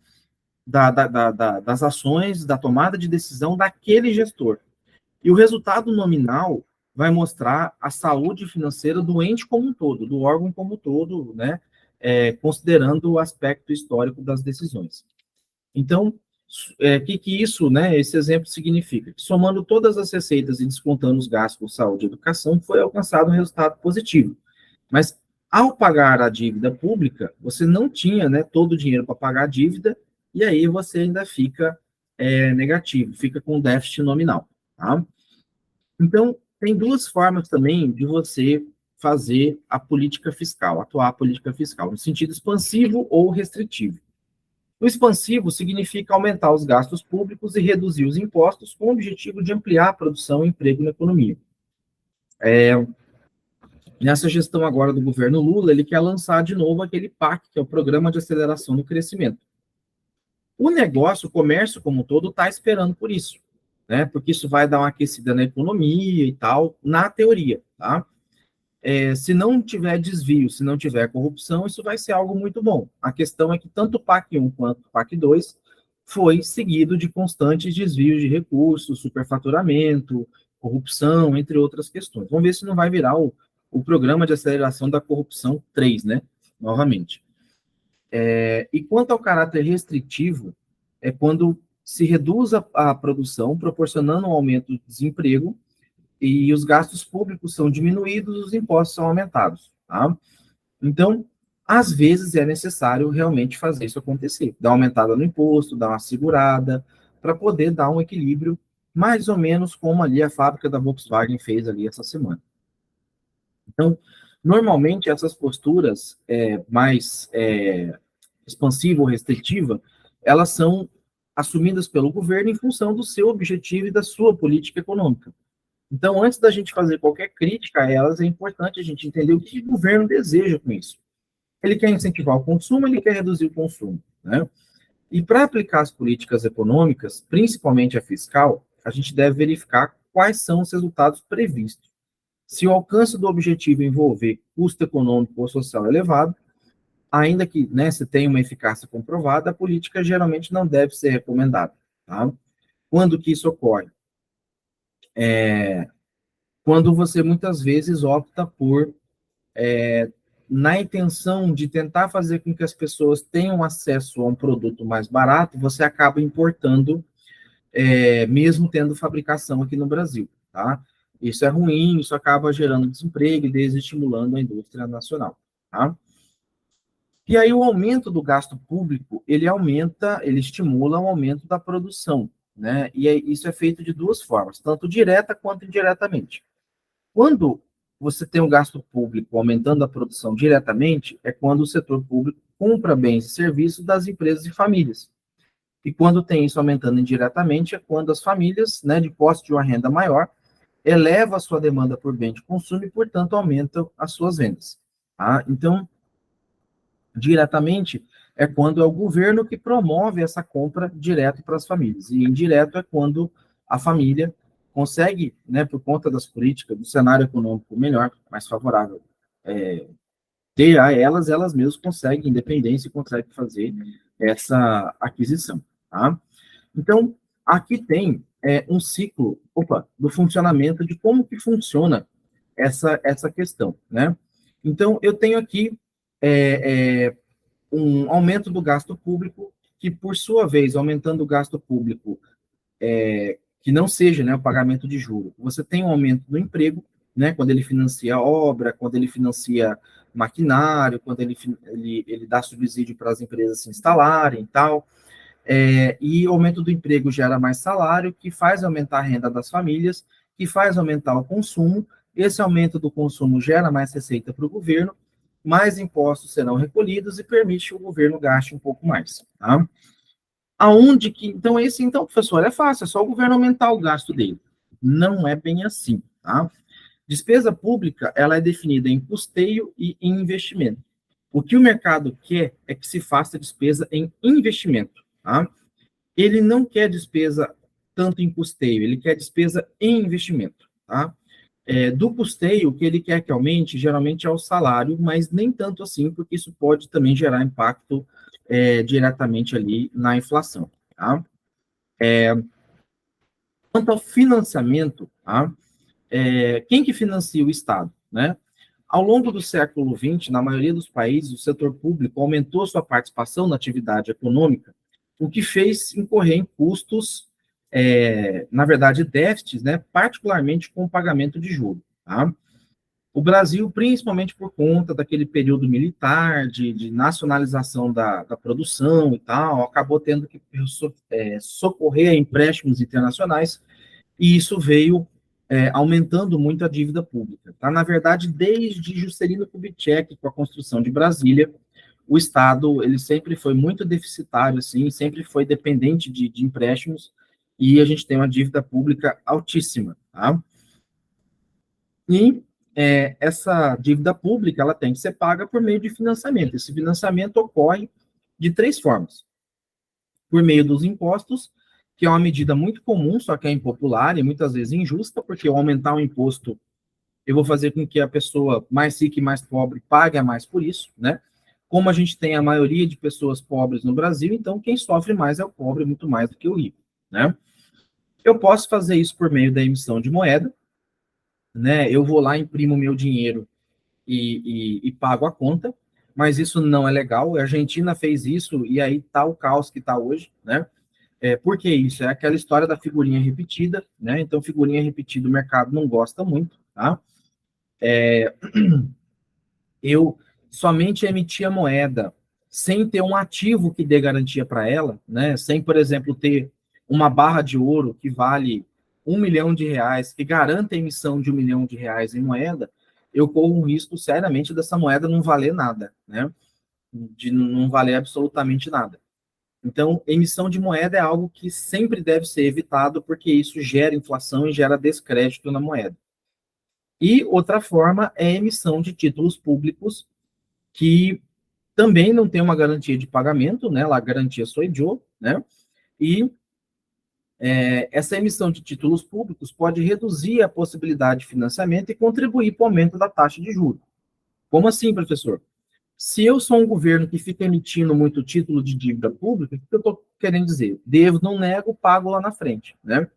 Das ações, da tomada de decisão daquele gestor. E o resultado nominal vai mostrar a saúde financeira do ente como um todo, do órgão como um todo, né? Considerando o aspecto histórico das decisões. Então, o que isso, né, esse exemplo significa? Somando todas as receitas e descontando os gastos com saúde e educação, foi alcançado um resultado positivo. Mas, ao pagar a dívida pública, você não tinha, né, todo o dinheiro para pagar a dívida, e aí você ainda fica negativo, fica com déficit nominal. Tá? Então, tem duas formas também de você fazer a política fiscal, atuar a política fiscal, no sentido expansivo ou restritivo. O expansivo significa aumentar os gastos públicos e reduzir os impostos com o objetivo de ampliar a produção e emprego na economia. Nessa gestão agora do governo Lula, ele quer lançar de novo aquele PAC, que é o Programa de Aceleração do Crescimento. O negócio, o comércio como um todo, está esperando por isso, né? Porque isso vai dar uma aquecida na economia e tal, na teoria, tá? Se não tiver desvio, se não tiver corrupção, isso vai ser algo muito bom. A questão é que tanto o PAC 1 quanto o PAC 2 foi seguido de constantes desvios de recursos, superfaturamento, corrupção, entre outras questões. Vamos ver se não vai virar o Programa de Aceleração da Corrupção 3, né? Novamente. E quanto ao caráter restritivo, é quando se reduz a produção, proporcionando um aumento do desemprego, e os gastos públicos são diminuídos, os impostos são aumentados, tá? Então, às vezes é necessário realmente fazer isso acontecer, dar uma aumentada no imposto, dar uma segurada, para poder dar um equilíbrio, mais ou menos como ali a fábrica da Volkswagen fez ali essa semana. Então, normalmente essas posturas mais expansiva ou restritiva, elas são assumidas pelo governo em função do seu objetivo e da sua política econômica. Então, antes da gente fazer qualquer crítica a elas, é importante a gente entender o que o governo deseja com isso. Ele quer incentivar o consumo, ele quer reduzir o consumo, né? E para aplicar as políticas econômicas, principalmente a fiscal, a gente deve verificar quais são os resultados previstos. Se o alcance do objetivo envolver custo econômico ou social elevado, ainda que, né, se tenha uma eficácia comprovada, a política geralmente não deve ser recomendada. Tá? Quando que isso ocorre? Quando você muitas vezes opta por, na intenção de tentar fazer com que as pessoas tenham acesso a um produto mais barato, você acaba importando, mesmo tendo fabricação aqui no Brasil. Tá? Isso é ruim, isso acaba gerando desemprego e desestimulando a indústria nacional. Tá? E aí o aumento do gasto público, ele estimula o aumento da produção, né? E isso é feito de duas formas, tanto direta quanto indiretamente. Quando você tem o gasto público aumentando a produção diretamente, é quando o setor público compra bens e serviços das empresas e famílias. E quando tem isso aumentando indiretamente, é quando as famílias, né, de posse de uma renda maior, eleva a sua demanda por bem de consumo e, portanto, aumentam as suas vendas. Tá? Então, diretamente é quando é o governo que promove essa compra direto para as famílias. E indireto é quando a família consegue, né, por conta das políticas, do cenário econômico melhor, mais favorável, ter a elas mesmas conseguem independência e conseguem fazer essa aquisição. Tá? Então, aqui tem um ciclo, do funcionamento de como que funciona essa questão, né? Então, eu tenho aqui um aumento do gasto público, que, por sua vez, aumentando o gasto público, que não seja, né, o pagamento de juros, você tem um aumento do emprego, né, quando ele financia obra, quando ele financia maquinário, quando ele dá subsídio para as empresas se instalarem e tal, e o aumento do emprego gera mais salário, que faz aumentar a renda das famílias, que faz aumentar o consumo. Esse aumento do consumo gera mais receita para o governo, mais impostos serão recolhidos e permite que o governo gaste um pouco mais. Tá? Aonde que. Então, professor, é fácil, é só o governo aumentar o gasto dele. Não é bem assim. Tá? Despesa pública, ela é definida em custeio e em investimento. O que o mercado quer é que se faça despesa em investimento. Tá? Ele não quer despesa tanto em custeio, ele quer despesa em investimento. Tá? Do custeio, o que ele quer que aumente, geralmente é o salário, mas nem tanto assim, porque isso pode também gerar impacto diretamente ali na inflação. Tá? Quanto ao financiamento, tá? Quem que financia o Estado? Né? Ao longo do século XX, na maioria dos países, o setor público aumentou sua participação na atividade econômica, o que fez incorrer em custos, na verdade, déficits, né, particularmente com o pagamento de juros. Tá? O Brasil, principalmente por conta daquele período militar, de nacionalização da produção e tal, acabou tendo que socorrer a empréstimos internacionais, e isso veio aumentando muito a dívida pública. Tá? Na verdade, desde Juscelino Kubitschek, com a construção de Brasília, o Estado ele sempre foi muito deficitário, assim, sempre foi dependente de empréstimos, e a gente tem uma dívida pública altíssima. Tá? E essa dívida pública ela tem que ser paga por meio de financiamento. Esse financiamento ocorre de três formas: por meio dos impostos, que é uma medida muito comum, só que é impopular e muitas vezes injusta, porque ao aumentar o imposto, eu vou fazer com que a pessoa mais rica e mais pobre pague a mais por isso, né? Como a gente tem a maioria de pessoas pobres no Brasil, então quem sofre mais é o pobre, muito mais do que o rico, né? Eu posso fazer isso por meio da emissão de moeda, né? Eu vou lá, imprimo meu dinheiro e pago a conta, mas isso não é legal. A Argentina fez isso e aí tá o caos que está hoje, né? Por que isso? É aquela história da figurinha repetida, né? Então, figurinha repetida o mercado não gosta muito, tá? Eu somente emitia moeda sem ter um ativo que dê garantia para ela, né? Sem, por exemplo, ter uma barra de ouro que vale R$ 1 milhão, que garanta a emissão de R$ 1 milhão em moeda, eu corro um risco seriamente dessa moeda não valer nada, né? De não valer absolutamente nada. Então, emissão de moeda é algo que sempre deve ser evitado, porque isso gera inflação e gera descrédito na moeda. E outra forma é a emissão de títulos públicos, que também não tem uma garantia de pagamento, né? A garantia só eu, né? E essa emissão de títulos públicos pode reduzir a possibilidade de financiamento e contribuir para o aumento da taxa de juros. Como assim, professor? Se eu sou um governo que fica emitindo muito título de dívida pública, o que eu estou querendo dizer? Devo, não nego, pago lá na frente, né?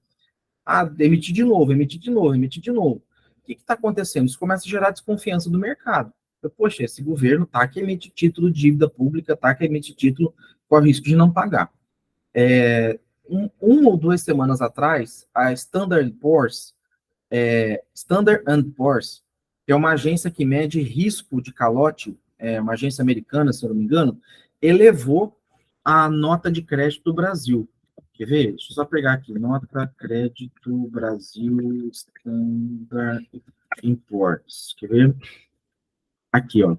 Emitir de novo, emitir de novo, emitir de novo. O que está acontecendo? Isso começa a gerar desconfiança do mercado. Poxa, esse governo tá que emite título de dívida pública, tá que emite título com o risco de não pagar. Uma ou 2 semanas atrás, a Standard Poor's, que é uma agência que mede risco de calote, uma agência americana, se eu não me engano, elevou a nota de crédito do Brasil. Quer ver? Deixa eu só pegar aqui. Nota crédito Brasil Standard Poor's. Quer ver? Aqui, ó.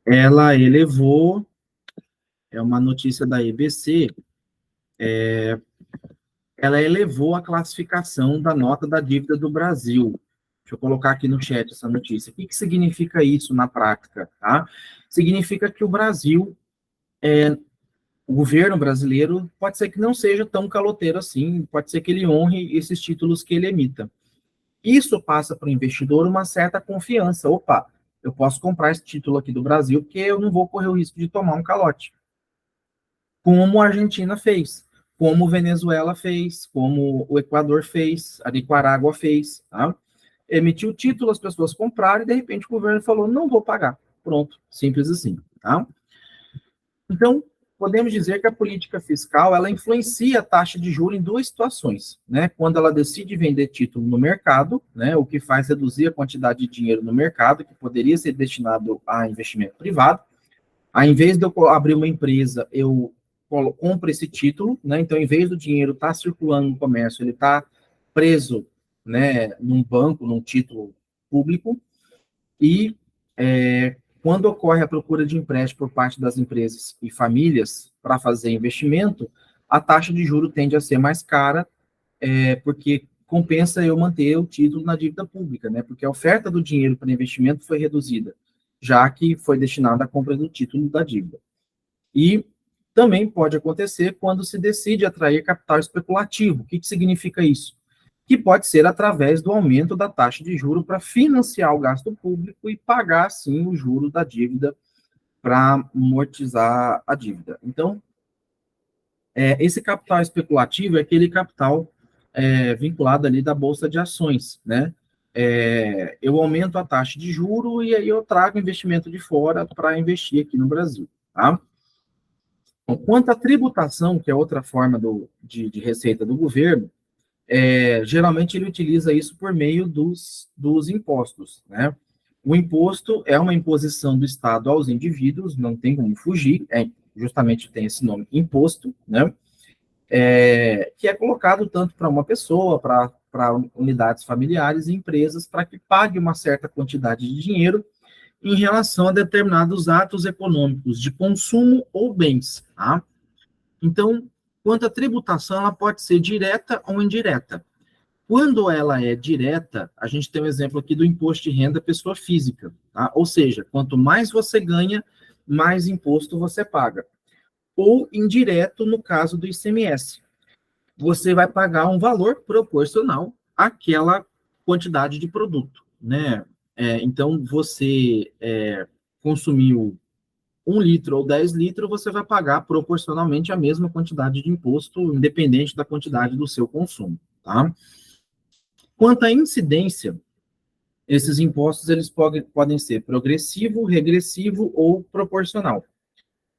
Ela elevou, é uma notícia da EBC, ela elevou a classificação da nota da dívida do Brasil. Deixa eu colocar aqui no chat essa notícia. O que significa isso na prática? Tá? Significa que o Brasil, o governo brasileiro, pode ser que não seja tão caloteiro assim, pode ser que ele honre esses títulos que ele emita. Isso passa para o investidor uma certa confiança. Opa, eu posso comprar esse título aqui do Brasil porque eu não vou correr o risco de tomar um calote. Como a Argentina fez, como Venezuela fez, como o Equador fez, a Nicarágua fez, tá? Emitiu o título, as pessoas compraram e de repente o governo falou, não vou pagar. Pronto, simples assim, tá? Então, podemos dizer que a política fiscal, ela influencia a taxa de juros em duas situações, né? Quando ela decide vender título no mercado, né, o que faz reduzir a quantidade de dinheiro no mercado, que poderia ser destinado a investimento privado. Ao invés de eu abrir uma empresa, eu compro esse título, né? Então, em vez do dinheiro estar circulando no comércio, ele está preso, né, num banco, num título público, e quando ocorre a procura de empréstimo por parte das empresas e famílias para fazer investimento, a taxa de juro tende a ser mais cara, porque compensa eu manter o título na dívida pública, né? Porque a oferta do dinheiro para investimento foi reduzida, já que foi destinada à compra do título da dívida. E também pode acontecer quando se decide atrair capital especulativo. O que significa isso? Que pode ser através do aumento da taxa de juro para financiar o gasto público e pagar, sim, o juro da dívida para amortizar a dívida. Então, esse capital especulativo é aquele capital vinculado ali da Bolsa de Ações, né? Eu aumento a taxa de juro e aí eu trago investimento de fora para investir aqui no Brasil, tá? Quanto à tributação, que é outra forma de receita do governo, geralmente ele utiliza isso por meio dos impostos, né? O imposto é uma imposição do Estado aos indivíduos, não tem como fugir, justamente tem esse nome, imposto, né? Que é colocado tanto para uma pessoa, para unidades familiares e empresas, para que pague uma certa quantidade de dinheiro em relação a determinados atos econômicos de consumo ou bens, tá? Então, quanto à tributação, ela pode ser direta ou indireta. Quando ela é direta, a gente tem um exemplo aqui do imposto de renda pessoa física, tá? Ou seja, quanto mais você ganha, mais imposto você paga. Ou indireto, no caso do ICMS. Você vai pagar um valor proporcional àquela quantidade de produto, né? Então, você consumiu 1 litro ou 10 litros, você vai pagar proporcionalmente a mesma quantidade de imposto, independente da quantidade do seu consumo, tá? Quanto à incidência, esses impostos eles podem ser progressivo, regressivo ou proporcional.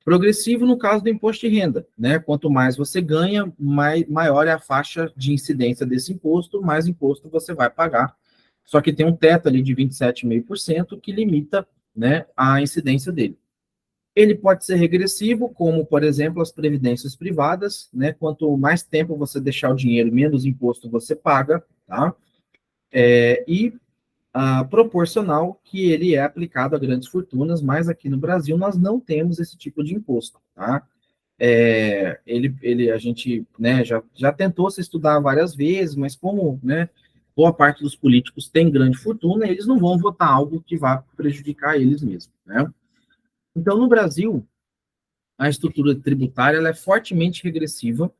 Progressivo no caso do imposto de renda, né? Quanto mais você ganha, maior é a faixa de incidência desse imposto, mais imposto você vai pagar. Só que tem um teto ali de 27,5% que limita, né, a incidência dele. Ele pode ser regressivo, como, por exemplo, as previdências privadas, né? Quanto mais tempo você deixar o dinheiro, menos imposto você paga, tá? E proporcional, que ele é aplicado a grandes fortunas, mas aqui no Brasil nós não temos esse tipo de imposto, tá? A gente, né, já tentou se estudar várias vezes, mas como, né, boa parte dos políticos tem grande fortuna, eles não vão votar algo que vá prejudicar eles mesmos, né? Então, no Brasil, a estrutura tributária ela é fortemente regressiva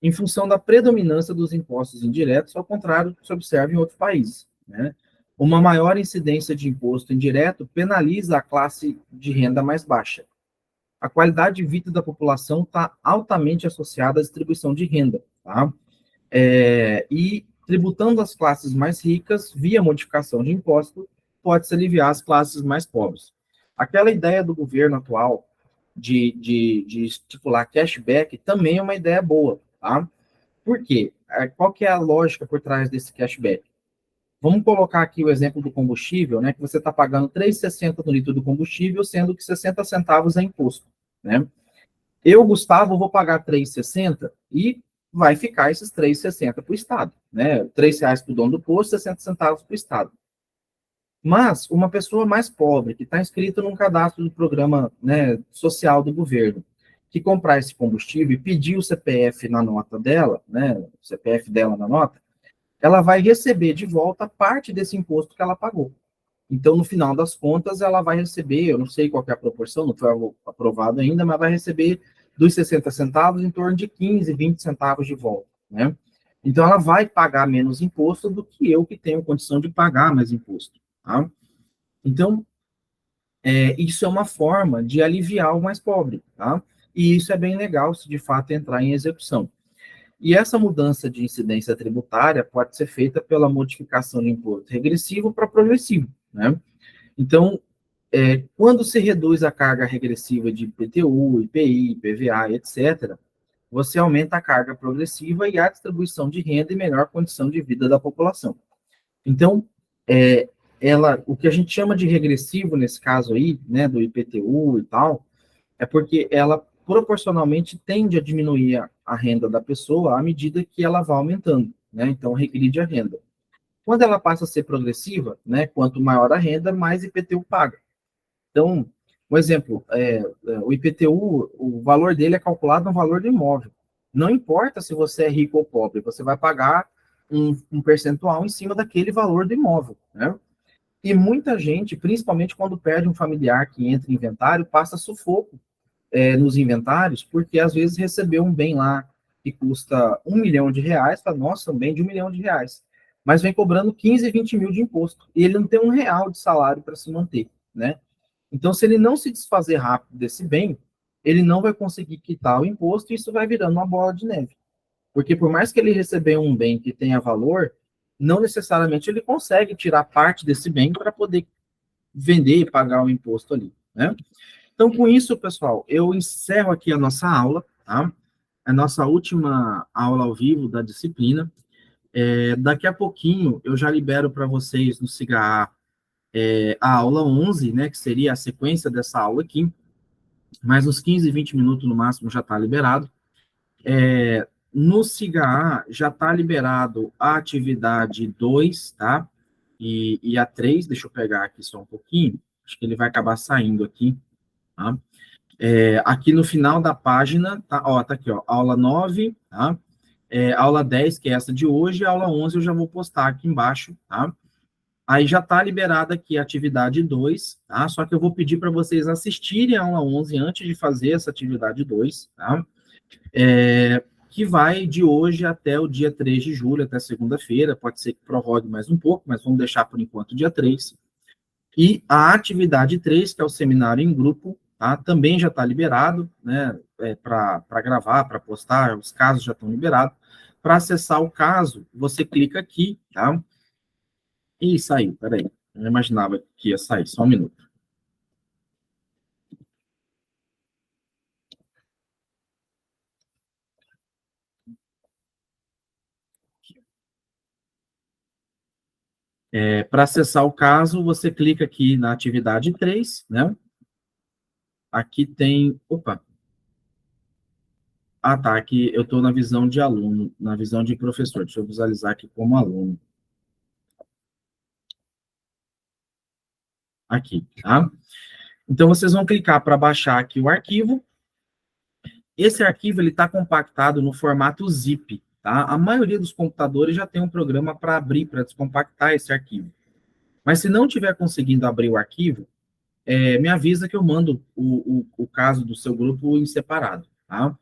em função da predominância dos impostos indiretos, ao contrário do que se observa em outros países, né? Uma maior incidência de imposto indireto penaliza a classe de renda mais baixa. A qualidade de vida da população está altamente associada à distribuição de renda, tá? E tributando as classes mais ricas via modificação de imposto, pode-se aliviar as classes mais pobres. Aquela ideia do governo atual de estipular cashback também é uma ideia boa, tá? Por quê? Qual que é a lógica por trás desse cashback? Vamos colocar aqui o exemplo do combustível, né? Que você está pagando R$ 3,60 no litro do combustível, sendo que 60 centavos é imposto, né? Eu, Gustavo, vou pagar R$ 3,60 e vai ficar esses R$ 3,60 para o Estado, né? R$ 3 para o dono do posto, 60 centavos para o Estado. Mas uma pessoa mais pobre, que está inscrita num cadastro do programa, né, social do governo, que comprar esse combustível e pedir o CPF na nota dela, né, o CPF dela na nota, ela vai receber de volta parte desse imposto que ela pagou. Então, no final das contas, ela vai receber, eu não sei qual que é a proporção, não foi aprovado ainda, mas vai receber dos 60 centavos em torno de 15, 20 centavos de volta, né? Então, ela vai pagar menos imposto do que eu que tenho condição de pagar mais imposto, tá? Então, isso é uma forma de aliviar o mais pobre, tá? E isso é bem legal se de fato entrar em execução. E essa mudança de incidência tributária pode ser feita pela modificação de imposto regressivo para progressivo, né? Então, quando se reduz a carga regressiva de IPTU, IPI, IPVA, etc., você aumenta a carga progressiva e a distribuição de renda e melhor condição de vida da população. Então, é, o que a gente chama de regressivo nesse caso aí, né, do IPTU e tal, é porque ela proporcionalmente tende a diminuir a renda da pessoa à medida que ela vai aumentando, né? Então, regride a renda. Quando ela passa a ser progressiva, né, quanto maior a renda, mais IPTU paga. Então, um exemplo, o IPTU, o valor dele é calculado no valor do imóvel. Não importa se você é rico ou pobre, você vai pagar um percentual em cima daquele valor do imóvel, né? E muita gente, principalmente quando perde um familiar que entra em inventário, passa sufoco nos inventários, porque às vezes recebeu um bem lá que custa R$ 1 milhão, fala, nossa, um bem de R$ 1 milhão, mas vem cobrando 15, 20 mil de imposto, e ele não tem R$ 1 de salário para se manter, né? Então, se ele não se desfazer rápido desse bem, ele não vai conseguir quitar o imposto e isso vai virando uma bola de neve. Porque por mais que ele receba um bem que tenha valor, não necessariamente ele consegue tirar parte desse bem para poder vender e pagar o imposto ali, né? Então, com isso, pessoal, eu encerro aqui a nossa aula, tá? A nossa última aula ao vivo da disciplina. Daqui a pouquinho, eu já libero para vocês no SIGA a aula 11, né, que seria a sequência dessa aula aqui, mas uns 15, 20 minutos no máximo já está liberado. No SIGA já está liberado a atividade 2, tá? E a 3, deixa eu pegar aqui só um pouquinho, acho que ele vai acabar saindo aqui, tá? Aqui no final da página, tá aqui, ó, aula 9, tá? Aula 10, que é essa de hoje, e aula 11 eu já vou postar aqui embaixo, tá? Aí já está liberada aqui a atividade 2, tá? Só que eu vou pedir para vocês assistirem a aula 11 antes de fazer essa atividade 2, tá? Que vai de hoje até o dia 3 de julho, até segunda-feira, pode ser que prorrogue mais um pouco, mas vamos deixar por enquanto dia 3. E a atividade 3, que é o seminário em grupo, tá? Também já está liberado, né? Para gravar, para postar, os casos já estão liberados. Para acessar o caso, você clica aqui, tá? Ih, saiu, peraí. Eu não imaginava que ia sair, só um minuto. Para acessar o caso, você clica aqui na atividade 3, né? Aqui tem. Opa! Ah, tá. Aqui eu estou na visão de aluno, na visão de professor. Deixa eu visualizar aqui como aluno. Aqui, tá? Então, vocês vão clicar para baixar aqui o arquivo. Esse arquivo ele está compactado no formato zip, tá? A maioria dos computadores já tem um programa para abrir, para descompactar esse arquivo. Mas se não estiver conseguindo abrir o arquivo, me avisa que eu mando o caso do seu grupo em separado, tá?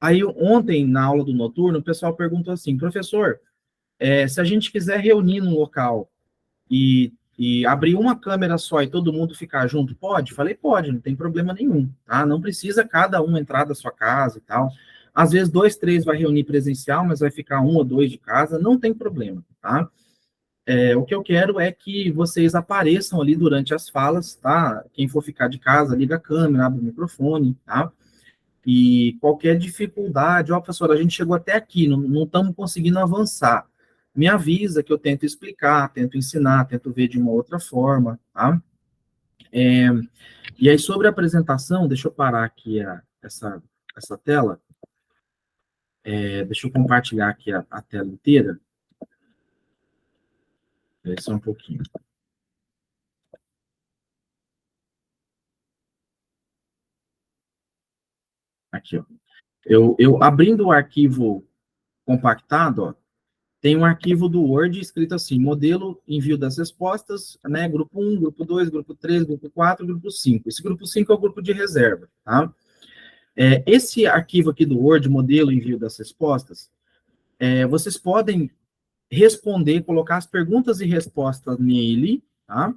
Aí, ontem, na aula do noturno, o pessoal perguntou assim, professor, se a gente quiser reunir num local e abrir uma câmera só e todo mundo ficar junto, pode? Falei, pode, não tem problema nenhum, tá? Não precisa cada um entrar da sua casa e tal. Às vezes, 2, 3 vai reunir presencial, mas vai ficar 1 ou 2 de casa, não tem problema, tá? O que eu quero é que vocês apareçam ali durante as falas, tá? Quem for ficar de casa, liga a câmera, abre o microfone, tá? E qualquer dificuldade, ó, professor, a gente chegou até aqui, não estamos conseguindo avançar. Me avisa que eu tento explicar, tento ensinar, tento ver de uma outra forma, tá? E aí, sobre a apresentação, deixa eu parar aqui essa tela, deixa eu compartilhar aqui a tela inteira, só um pouquinho. Aqui, ó. Eu abrindo o arquivo compactado, ó, tem um arquivo do Word escrito assim, modelo envio das respostas, né, grupo 1, grupo 2, grupo 3, grupo 4, grupo 5. Esse grupo 5 é o grupo de reserva, tá? Esse arquivo aqui do Word, modelo envio das respostas, vocês podem responder, colocar as perguntas e respostas nele, tá?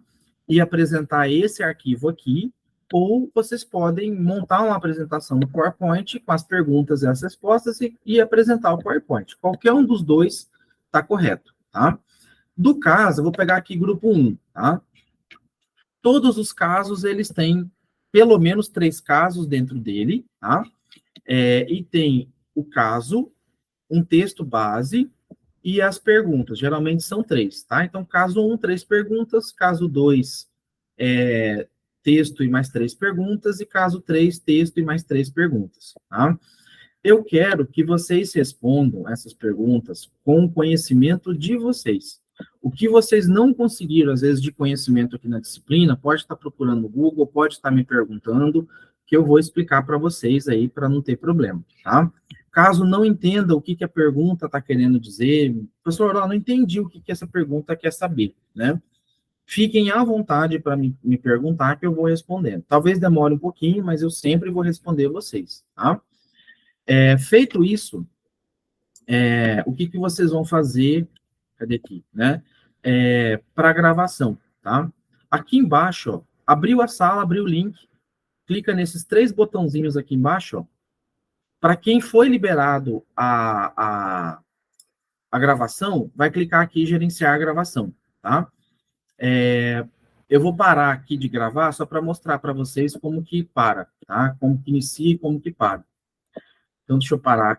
E apresentar esse arquivo aqui, ou vocês podem montar uma apresentação no PowerPoint com as perguntas e as respostas e apresentar o PowerPoint. Qualquer um dos dois está correto, tá? Do caso, eu vou pegar aqui grupo 1, tá? Todos os casos, eles têm pelo menos 3 casos dentro dele, tá? E tem o caso, um texto base e as perguntas. Geralmente são 3, tá? Então, caso 1, 3 perguntas. Caso 2, texto e mais 3 perguntas. E caso 3, texto e mais 3 perguntas, tá? Eu quero que vocês respondam essas perguntas com o conhecimento de vocês. O que vocês não conseguiram, às vezes, de conhecimento aqui na disciplina, pode estar procurando no Google, pode estar me perguntando, que eu vou explicar para vocês aí, para não ter problema, tá? Caso não entenda o que a pergunta está querendo dizer, professor, eu não entendi o que essa pergunta quer saber, né? Fiquem à vontade para me perguntar que eu vou respondendo. Talvez demore um pouquinho, mas eu sempre vou responder vocês, tá? Feito isso, o que vocês vão fazer, cadê aqui, né? Para gravação, tá? Aqui embaixo, ó, abriu a sala, abriu o link, clica nesses 3 botãozinhos aqui embaixo, ó. Para quem foi liberado a gravação, vai clicar aqui em gerenciar a gravação, tá? Eu vou parar aqui de gravar só para mostrar para vocês como que para, tá? Como que inicia e como que para. Então, deixa eu parar